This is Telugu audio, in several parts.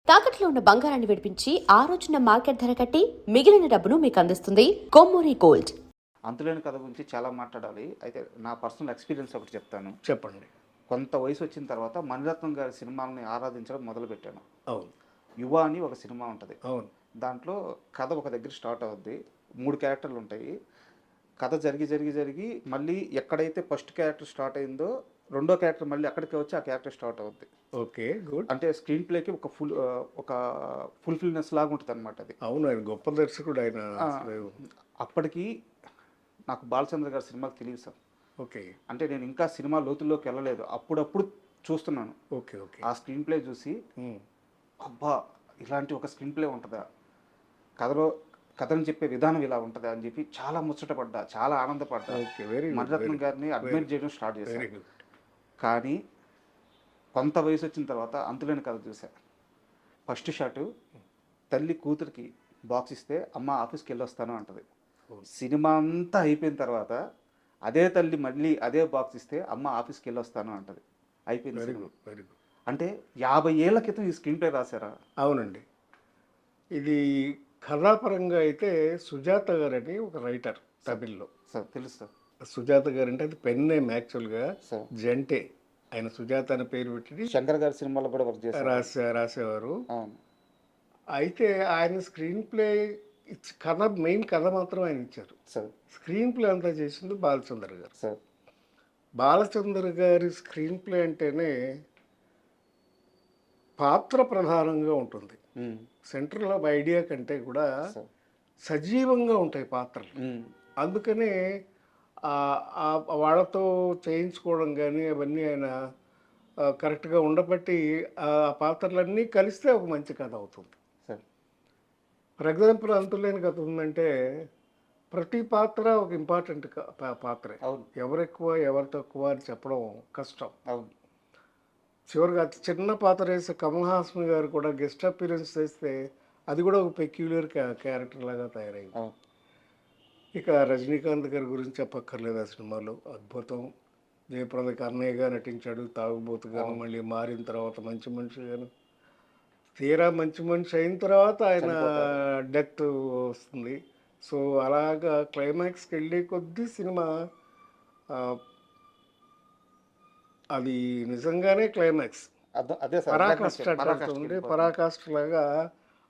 తాకట్లో ఉన్న బంగారాన్ని విడిపించి ఆ రోజున మార్కెట్ ధర కట్టి మిగిలిన డబ్బును మీకు అందిస్తుంది కొమ్మూరి గోల్డ్. అంతులేని కథ గురించి చాలా మాట్లాడాలి. అయితే నా పర్సనల్ ఎక్స్పీరియన్స్ ఒకటి చెప్తాను. చెప్పండి. కొంత వయసు వచ్చిన తర్వాత మణిరత్నం గారి సినిమాలని ఆరాధించడం మొదలుపెట్టాను. అవును. యువ అని ఒక సినిమా ఉంటుంది. అవును. దాంట్లో కథ ఒక దగ్గర స్టార్ట్ అవుద్ది. 3 క్యారెక్టర్లు ఉంటాయి. కథ జరిగి మళ్ళీ ఎక్కడైతే ఫస్ట్ క్యారెక్టర్ స్టార్ట్ అయిందో రెండో క్యారెక్టర్ మళ్ళీ అక్కడికి వచ్చి ఆ క్యారెక్టర్ స్టార్ట్ అవుద్ది. Okay, good. అంటే స్క్రీన్ ప్లేకి ఒక ఫుల్ఫిల్నెస్ లాగా ఉంటుంది అనమాట అది. అవును, ఆయన గొప్ప దర్శకుడు ఆయన. అప్పటికి నాకు బాలచంద్ర గారి సినిమాకి తెలియదు సార్. ఓకే. అంటే నేను ఇంకా సినిమా లోతుల్లోకి వెళ్ళలేదు. అప్పుడప్పుడు చూస్తున్నాను. Okay okay. ఆ స్క్రీన్ ప్లే చూసి అబ్బా ఇలాంటి ఒక స్క్రీన్ ప్లే ఉంటుందా, కథను చెప్పే విధానం ఇలా ఉంటుందా అని చెప్పి చాలా ముచ్చటపడ్డా, చాలా ఆనందపడ్డా. Okay, very good. మణిరత్నం గారిని అడ్మైర్ చేయడం స్టార్ట్ వెరీ చేశాను. గుడ్. కానీ కొంత వయసు వచ్చిన తర్వాత అంతులేని కథ చూసా. ఫస్ట్ షాటు తల్లి కూతురికి బాక్స్ ఇస్తే అమ్మ ఆఫీస్కి వెళ్ళి వస్తాను అంటది. సినిమా అంతా అయిపోయిన తర్వాత అదే తల్లి మళ్ళీ అదే బాక్స్ ఇస్తే అమ్మ ఆఫీస్కి వెళ్ళి వస్తాను అంటది. అయిపోయింది. Very good, very good. అంటే 50 ఏళ్ల క్రితం ఈ స్క్రీన్ ప్లే రాశారా? అవునండి. ఇది కథాపరంగా అయితే సుజాత గారని ఒక రైటర్ తమిళ్లో. సార్ తెలుసు సార్. సుజాత గారు అంటే అది పెన్ నేమ్ యాక్చువల్గా. సార్ జంటే ఆయన సుజాత అనే పేరు పెట్టి శంకర్ గారి సినిమాలో కూడా వర్క్ చేశారు, రాసేవారు. అవును. అయితే ఆయన స్క్రీన్ ప్లే కథ, మెయిన్ కథ మాత్రం ఆయన ఇచ్చారు. సార్ స్క్రీన్ ప్లే అంతా చేసింది బాలచంద్ర గారు. సార్ బాలచంద్ర గారి స్క్రీన్ ప్లే అంటేనే పాత్ర ప్రధానంగా ఉంటుంది. సెంట్రల్ ఆఫ్ ఐడియా కంటే కూడా సజీవంగా ఉంటాయి పాత్రలు. అందుకనే వాళ్ళతో చేయించుకోవడం కానీ అవన్నీ ఆయన కరెక్ట్గా ఉండబట్టి ఆ పాత్రలన్నీ కలిస్తే ఒక మంచి కథ అవుతుంది. ఫర్ ఎగ్జాంపుల్ అంతులేని కథ ఉందంటే ప్రతి పాత్ర ఒక ఇంపార్టెంట్ పాత్రే. ఎవరు ఎక్కువ ఎవరు తక్కువ అని చెప్పడం కష్టం. అవును. చివరిగా అతి చిన్న పాత్ర వేసే కమల్ హాసన్ గారు కూడా గెస్ట్ అపీరెన్స్ చేస్తే అది కూడా ఒక పెక్యులర్ క్యారెక్టర్ లాగా తయారైంది. ఇక రజనీకాంత్ గారి గురించి చెప్పక్కర్లేదు. ఆ సినిమాలో అద్భుతం. జయప్రదకి అన్నయ్యగా నటించాడు, తాగుబోతుగాను, మళ్ళీ మారిన తర్వాత మంచి మనిషిగాను. తీరా మంచి మనిషి అయిన తర్వాత ఆయన డెత్ వస్తుంది. సో అలాగా క్లైమాక్స్కి వెళ్ళే కొద్దీ సినిమా అది నిజంగానే క్లైమాక్స్ పరాకాష్ట లాగా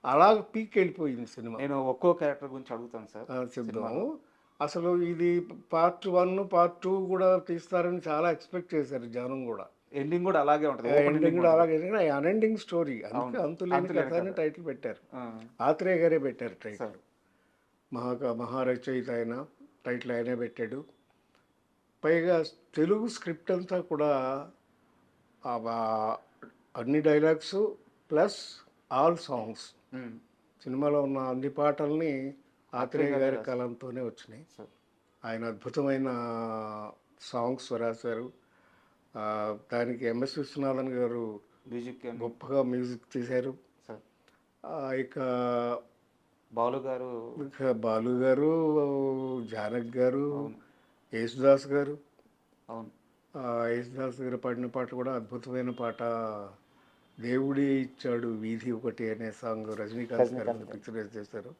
అలాగ పీక్ వెళ్ళిపోయింది సినిమా. నేను ఒక్కో క్యారెక్టర్ గురించి అడుగుతాను సార్. చెప్దాము. అసలు ఇది పార్ట్ 1 పార్ట్ 2 కూడా తీస్తారని చాలా ఎక్స్పెక్ట్ చేశారు జనం కూడా. ఎండింగ్ కూడా అలాగే ఉంటుంది. ఎండింగ్ కూడా అలాగే, అన్ఎండింగ్ స్టోరీ. అందుకే అంతులేని కథ అని టైటిల్ పెట్టారు. ఆత్రేయ గారే పెట్టారు టైటిల్. మహారచయిత ఆయన, టైటిల్ ఆయనే పెట్టాడు. పైగా తెలుగు స్క్రిప్ట్ అంతా కూడా అన్ని డైలాగ్స్ ప్లస్ ఆల్ సాంగ్స్. సినిమాలో ఉన్న అన్ని పాటల్ని ఆత్రేయ గారి కలంతోనే వచ్చినాయి. ఆయన అద్భుతమైన సాంగ్స్ రాశారు. దానికి ఎంఎస్ విశ్వనాథన్ గారు గొప్పగా మ్యూజిక్ తీశారు. ఇక బాలు గారు, జానక్ గారు, యేసుదాస్ గారు. యేసుదాస్ గారు పాడిన పాట కూడా అద్భుతమైన పాట. దేవుడే ఇచ్చాడు వీధి ఒకటి అనే సాంగ్ రజనీకాంత్ గారు పిక్చరైజ్ చేశారు.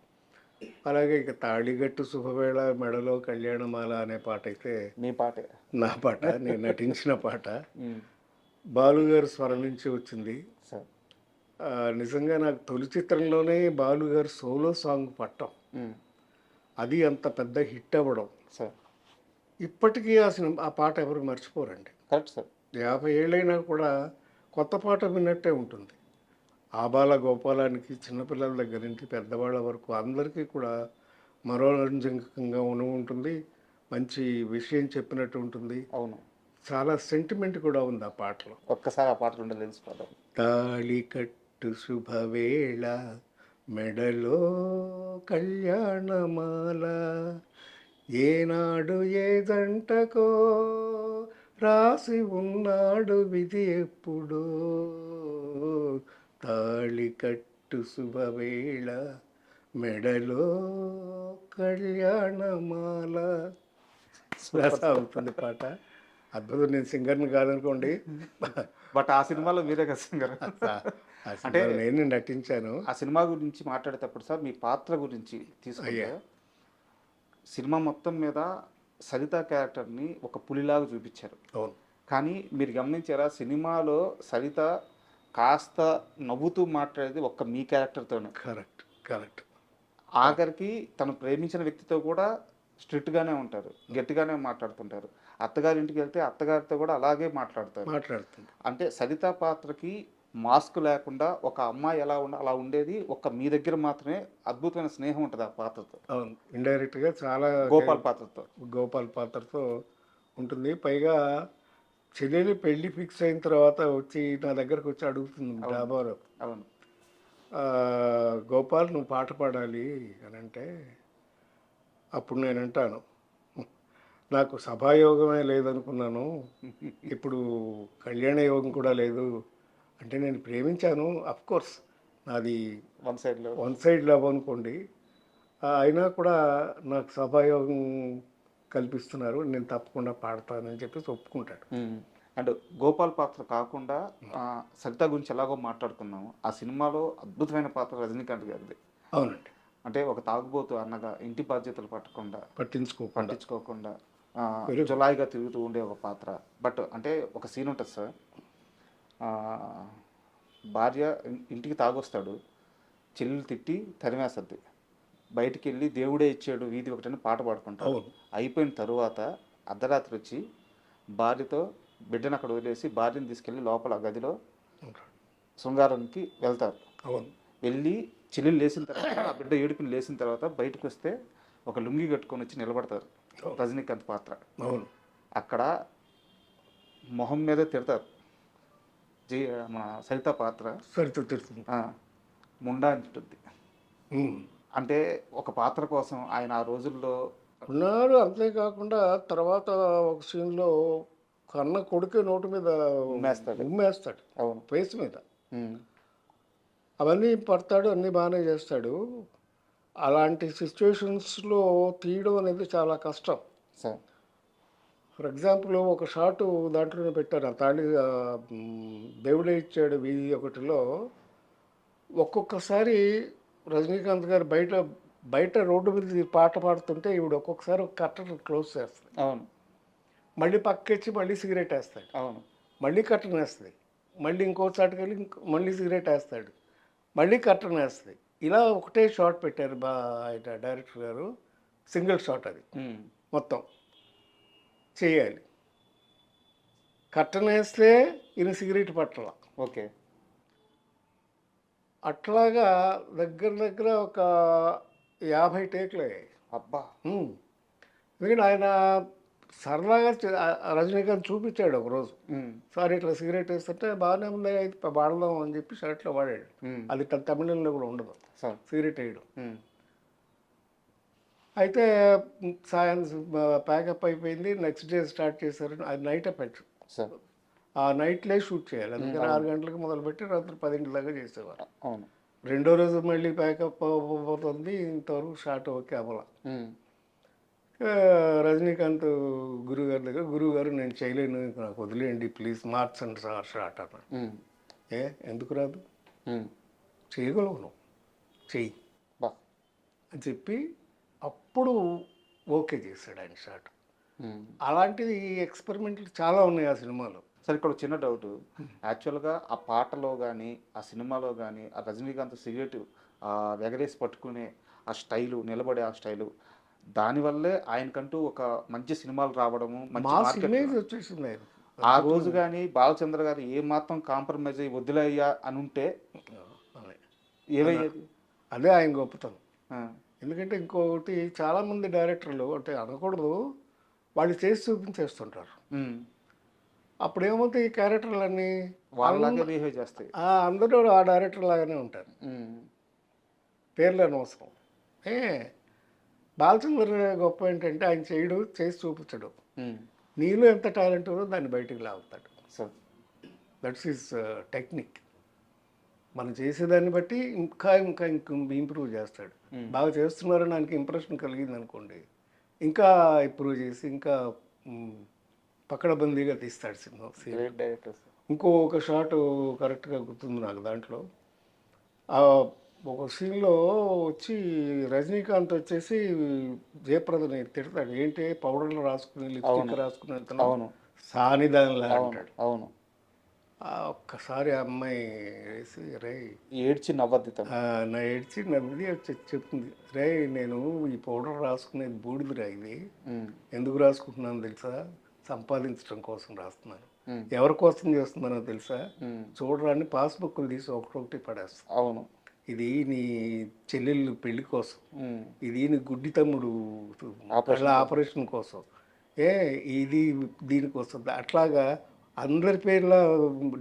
అలాగే ఇక తాళిగట్టు శుభవేళ మెడలో కళ్యాణమాల అనే పాట అయితే నా పాట, నేను నటించిన పాట. బాలుగారు స్వరం నుంచి వచ్చింది. నిజంగా నాకు తొలి చిత్రంలోనే బాలుగారు సోలో సాంగ్ పట్టం, అది అంత పెద్ద హిట్ అవ్వడం. ఇప్పటికీ ఆ పాట ఎవరు మర్చిపోరండి. 50 ఏళ్ళైనా కూడా కొత్త పాట విన్నట్టే ఉంటుంది. ఆబాల గోపాలానికి చిన్నపిల్లల దగ్గర నుంచి పెద్దవాళ్ళ వరకు అందరికీ కూడా మనోరంజకంగా ఉంటుంది. మంచి విషయం చెప్పినట్టు ఉంటుంది. అవును, చాలా సెంటిమెంట్ కూడా ఉంది ఆ పాటలో. ఒక్కసారి ఆ పాటలు ఉండే తెలిసిపోతాం. తాళి కట్టు శుభవేళ మెడలో కళ్యాణమాల, ఏనాడు ఏ జంటకో రాసి ఉన్నాడు విధి ఎప్పుడో, తాళి కట్టు శుభవేళ మెడలో కళ్యాణమాల అవుతుంది పాట. అద్భుతం. నేను సింగర్ని కాదనుకోండి, బట్ ఆ సినిమాలో మీరే కదా సింగర్. ఆ అంటే సినిమాలో నేను నటించాను. ఆ సినిమా గురించి మాట్లాడేటప్పుడు సార్ మీ పాత్ర గురించి తీసుకుంటే సినిమా మొత్తం మీద సరిత క్యారెక్టర్ని ఒక పులిలాగా చూపించారు. అవును, కానీ మీరు గమనించారా సినిమాలో సరిత కాస్త నవ్వుతూ మాట్లాడేది ఒక్క మీ క్యారెక్టర్తోనే. Correct correct. ఆఖరికి తను ప్రేమించిన వ్యక్తితో కూడా స్ట్రిక్ట్గానే ఉంటారు, గట్టిగానే మాట్లాడుతుంటారు. అత్తగారి ఇంటికి వెళ్తే అత్తగారితో కూడా అలాగే మాట్లాడతారు. మాట్లాడుతుంది. అంటే సరిత పాత్రకి మాస్క్ లేకుండా ఒక అమ్మాయి ఎలా అలా ఉండేది ఒక్క మీ దగ్గర మాత్రమే. అద్భుతమైన స్నేహం ఉంటుంది ఆ పాత్రతో, అవును, ఇండైరెక్ట్గా చాలా గోపాల్ పాత్రతో. గోపాల్ పాత్రతో ఉంటుంది. పైగా చెల్లెలి పెళ్లి ఫిక్స్ అయిన తర్వాత వచ్చి నా దగ్గరకు వచ్చి అడుగుతుంది డాబాలో, అవును గోపాల్ నువ్వు పాట పాడాలి అని అంటే, అప్పుడు నేను అంటాను నాకు సభాయోగమే లేదనుకున్నాను, ఇప్పుడు కళ్యాణ యోగం కూడా లేదు. అంటే నేను ప్రేమించాను, కోర్స్ నాది వన్ సైడ్ లవ్ అనుకోండి, అయినా కూడా నాకు సభాయోగం కల్పిస్తున్నారు, నేను తప్పకుండా పాడతానని చెప్పేసి ఒప్పుకుంటాడు. అండ్ గోపాల్ పాత్ర కాకుండా సరిత గురించి ఎలాగో మాట్లాడుకున్నాము. ఆ సినిమాలో అద్భుతమైన పాత్ర రజనీకాంత్ గారిది. అవునండి. అంటే ఒక తాగుబోతు అన్నగా ఇంటి బాధ్యతలు పట్టించుకోకుండా జులాయిగా తిరుగుతూ ఉండే ఒక పాత్ర. బట్ అంటే ఒక సీన్ ఉంటుంది సార్, భార్య ఇంటికి తాగొస్తాడు, చెల్లెలు తిట్టి తరిమేస్తుంది, బయటికి వెళ్ళి దేవుడే ఇచ్చాడు వీధి ఒకటని పాట పాడుకుంటాడు. అయిపోయిన తరువాత అర్ధరాత్రి వచ్చి భార్యతో బిడ్డను అక్కడ వదిలేసి భార్యను తీసుకెళ్ళి లోపల గదిలో శృంగారానికి వెళ్తారు. వెళ్ళి చెల్లెలు లేచిన తర్వాత ఆ బిడ్డ ఏడుపుని లేచిన తర్వాత బయటకు వస్తే ఒక లుంగి కట్టుకొని వచ్చి నిలబడతారు రజనీకాంత్ పాత్ర. అక్కడ మొహం మీద తిడతారు మన సరిత పాత్ర, ముండా అంటుంది. అంటే ఒక పాత్ర కోసం ఆయన ఆ రోజుల్లో ఉన్నాడు. అంతేకాకుండా తర్వాత ఒక సీన్లో కన్న కొడుకే నోటు మీద ఉమ్మేస్తాడు, అవును, ఫేస్ మీద. అవన్నీ పడతాడు, అన్నీ బాగానే చేస్తాడు. అలాంటి సిచ్యువేషన్స్లో తీయడం అనేది చాలా కష్టం. ఫర్ ఎగ్జాంపుల్ ఒక షాటు దాంట్లోనే పెట్టారు, ఆ తాళి దేవుడే ఇచ్చాడు వీధి ఒకటిలో. ఒక్కొక్కసారి రజనీకాంత్ గారు బయట రోడ్డు మీద పాట పాడుతుంటే ఈవిడ ఒక్కొక్కసారి ఒక కర్టన్ క్లోజ్ చేస్తుంది, అవును, మళ్ళీ పక్కెచ్చి మళ్ళీ సిగరెట్ వేస్తాడు, అవును, మళ్ళీ కర్టన్ వేస్తుంది, మళ్ళీ ఇంకో చాటుకి వెళ్ళి మళ్ళీ సిగరెట్ వేస్తాడు, మళ్ళీ కర్టన్ వేస్తుంది. ఇలా ఒకటే షాట్ పెట్టారు ఆయన డైరెక్టర్ గారు, సింగిల్ షాట్ అది మొత్తం చేయాలి. కర్టన్ వేస్తే ఈయన సిగరెట్ పట్టాల. ఓకే, అట్లాగా దగ్గర ఒక 50 టేకులు అయ్యాయి. అబ్బా. ఎందుకంటే ఆయన సరదాగా రజనీకాంత్ చూపించాడు ఒకరోజు, సార్ ఇట్లా సిగరెట్ వేస్తుంటే బాగానే ఉంది, అయితే వాడదాం అని చెప్పి షర్ట్లో వాడాడు. అది తమిళంలో కూడా ఉండదు సిగరెట్ వేయడం. అయితే సాయంత్రం ప్యాకప్ అయిపోయింది, నెక్స్ట్ డే స్టార్ట్ చేశారు. అది నైట్ ఎఫెక్ట్, ఆ నైట్లే షూట్ చేయాలి. అందుకని 6 గంటలకు మొదలుపెట్టి రాత్రి 10 దాకా చేసేవారు. రెండో రోజు మళ్ళీ ప్యాకప్ అవుతుంది, ఇంతవరకు షాట్ ఓకే అవ్వాల. రజనీకాంత్ గురుగారి దగ్గర, గురువుగారు నేను చేయలేను, నాకు వదిలేయండి ప్లీజ్, మార్చండి సార్ షాట్ అన్నాడు. ఎందుకు రాదు, చేయగలవు నువ్వు, చెయ్యి అని చెప్పి అప్పుడు ఓకే చేశాడు ఆయన షాట్. అలాంటిది ఎక్స్పెరిమెంట్లు చాలా ఉన్నాయి ఆ సినిమాలో. సార్ ఇక్కడ చిన్న డౌట్, యాక్చువల్గా ఆ పాటలో కానీ ఆ సినిమాలో కానీ ఆ రజనీకాంత్ సిగరెట్ ఎగరేసి పట్టుకునే ఆ స్టైలు, నిలబడే ఆ స్టైలు, దానివల్లే ఆయనకంటూ ఒక మంచి సినిమాలు రావడము, మంచి ఇమేజ్ వచ్చేసింది ఆయన. ఆ రోజు కానీ బాలచంద్ర గారు ఏ మాత్రం కాంప్రమైజ్ అయ్యి వదిలేయ్యా అని ఉంటే ఏమయ్యేది? అదే ఆయన గొప్పతనం. ఎందుకంటే ఇంకొకటి చాలామంది డైరెక్టర్లు అంటే అనకూడదు, వాళ్ళు చేసి చూపించేస్తుంటారు. అప్పుడు ఏమవుతాయి, ఈ క్యారెక్టర్లన్నీ వాళ్ళలాగే బిహేవ్ చేస్తాయి, అందరూ ఆ డైరెక్టర్ లాగానే ఉంటారు, పేర్లు అనవసరం. బాలచంద్ర గొప్ప ఏంటంటే ఆయన చేయడు, చేసి చూపించడు, నీలో ఎంత టాలెంట్ ఉందో దాన్ని బయటికి లాగుతాడు. That's his technique. మనం చేసేదాన్ని బట్టి ఇంకా ఇంప్రూవ్ చేస్తాడు. బాగా చేస్తున్నారని ఆయనకి ఇంప్రెషన్ కలిగింది అనుకోండి, ఇంకా ఇంప్రూవ్ చేసి ఇంకా పకడబందీగా తీస్తాడు సినిమా. ఇంకొక షాట్ కరెక్ట్గా గుర్తుంది నాకు దాంట్లో. ఆ ఒక సీన్లో వచ్చి రజనీకాంత్ వచ్చేసి జయప్రదని తిడతాడు, ఏంటి పౌడర్లు రాసుకుని లిప్స్టిక్ రాసుకుని వెళ్తున్నావు, అవును సానిదానిలా అవును అంటాడు. అవును. ఒక్కసారి ఆ అమ్మాయి వేసి రే ఏడ్చి నవ్వద్ది తను. నా ఏడ్చి నవ్వి చెప్తుంది, రే నేను ఈ పౌడర్ రాసుకునేది బూడిదరా, ఇది ఉమ్, ఎందుకు రాసుకుంటున్నాను తెలుసా, సంపాదించడం కోసం రాస్తున్నాను. ఉమ్, ఎవరి కోసం చేస్తున్నానో తెలుసా, ఉమ్, చూడరాని పాస్బుక్లు తీసి ఒకటి పడేస్తాను. అవును. ఇది నీ చెల్లెళ్ళు పెళ్లి కోసం, ఉమ్, ఇది నీ గుడ్డి తమ్ముడు కళ్ళ ఆపరేషన్ కోసం, ఇది దీనికోసం. అట్లాగా అందరి పేర్ల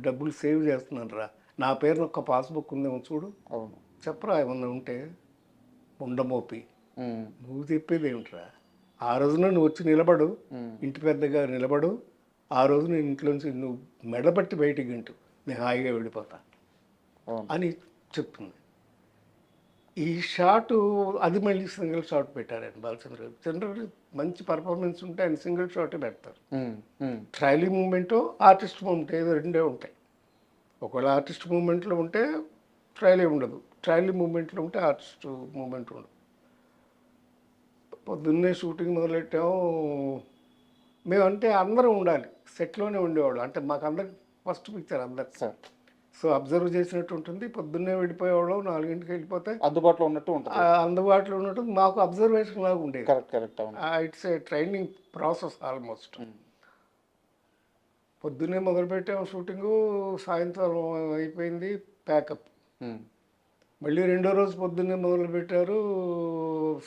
డబ్బులు సేవ్ చేస్తున్నాను రా, నా పేరున ఒక్క పాస్బుక్ ఉందేమో చూడు, అవును. చెప్పరా ఏమన్నా ఉంటే, ఉండమోపి ఉమ్, నువ్వు చెప్పేది ఏమిట్రా. ఆ రోజున నువ్వు వచ్చి నిలబడు, ఉమ్, ఇంటి పెద్దగా నిలబడు, ఆ రోజు నేను ఇంట్లోంచి నువ్వు మెడబట్టి బయటికి ఇంటూ నేను హాయిగా వెళ్ళిపోతా అవును. అని చెప్తుంది. ఈ షాటు అది మళ్ళీ సింగిల్ షాట్ పెట్టారు ఆయన బాలచంద్ర గారు. జనరల్ మంచి పర్ఫార్మెన్స్ ఉంటే ఆయన సింగిల్ షాటే పెడతారు. ఉమ్, ఉమ్, ట్రైలీ మూమెంటు ఆర్టిస్ట్ మూమెంట్ ఏదో రెండే ఉంటాయి. ఒకవేళ ఆర్టిస్ట్ మూమెంట్లో ఉంటే ట్రైలీ ఉండదు, ట్రైలీ మూమెంట్లో ఉంటే ఆర్టిస్ట్ మూమెంట్ ఉండదు. పొద్దున్నే షూటింగ్ మొదలెట్టాము మేము, అంటే అందరం ఉండాలి సెట్లోనే ఉండేవాళ్ళు, అంటే మాకు అందరికి ఫస్ట్ పిక్చర్ అందరికి. సార్ సో అబ్జర్వ్ చేసినట్టు ఉంటుంది, పొద్దున్నే వెళ్ళిపోయేవాళ్ళం, 4ంటికి వెళ్ళిపోతే అందుబాటులో ఉన్నట్టు ఉంటుంది. అందుబాటులో ఉన్నట్టు మాకు అబ్జర్వేషన్ లాగా ఉండేది. Correct correct. అవును. It's a training process almost. Um, పొద్దున్నే మొదలుపెట్టాము షూటింగు, సాయంత్రం అయిపోయింది ప్యాకప్. ఉమ్, మళ్ళీ రెండో రోజు పొద్దున్నే మొదలుపెట్టారు,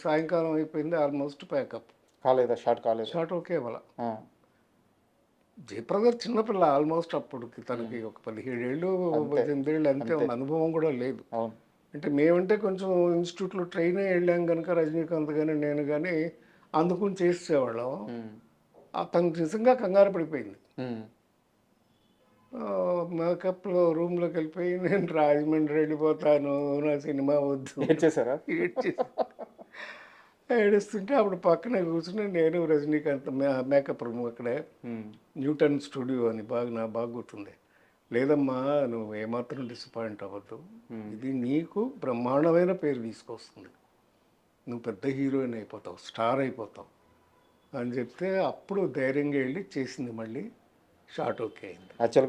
సాయంకాలం అయిపోయింది ఆల్మోస్ట్ ప్యాకప్. కాలేదా షార్ట్ కాలేదా? షార్ట్ ఓకే వాళ్ళ. ఆ, జయప్రద చిన్నపిల్ల ఆల్మోస్ట్, అప్పటికి తనకి ఒక 17 ఏళ్ళు 18 ఏళ్ళు అంతే ఉంది, అనుభవం కూడా లేదు. అవును. అంటే మేమంటే కొంచెం ఇన్స్టిట్యూట్లో ట్రైన్ అయ్యి వెళ్ళాం కనుక రజనీకాంత్ కానీ నేను కానీ అందుకుని చేసేవాళ్ళం. ఉమ్, తనకు నిజంగా కంగారు పడిపోయింది. ఉమ్, మేకప్లో రూమ్లోకి వెళ్ళిపోయి నేను రాజమండ్రి వెళ్ళిపోతాను, నా సినిమా వద్దు ఏడ్చేసారా? ఏడుస్తుంటే అప్పుడు పక్కనే కూర్చుని నేను రజనీకాంత్ మేకప్ రూమ్ అక్కడే ఉమ్, న్యూటన్ స్టూడియో అని బాగా గుర్తుంది. లేదమ్మా నువ్వు ఏమాత్రం డిసప్పాయింట్ అవ్వద్దు, ఇది నీకు బ్రహ్మాండమైన పేరు తీసుకొస్తుంది, నువ్వు పెద్ద హీరోయిన్ అయిపోతావు, స్టార్ అయిపోతావు అని చెప్తే అప్పుడు ధైర్యంగా వెళ్ళి చేసింది, మళ్ళీ షార్ట్ ఓకే అయింది. యాక్చువల్గా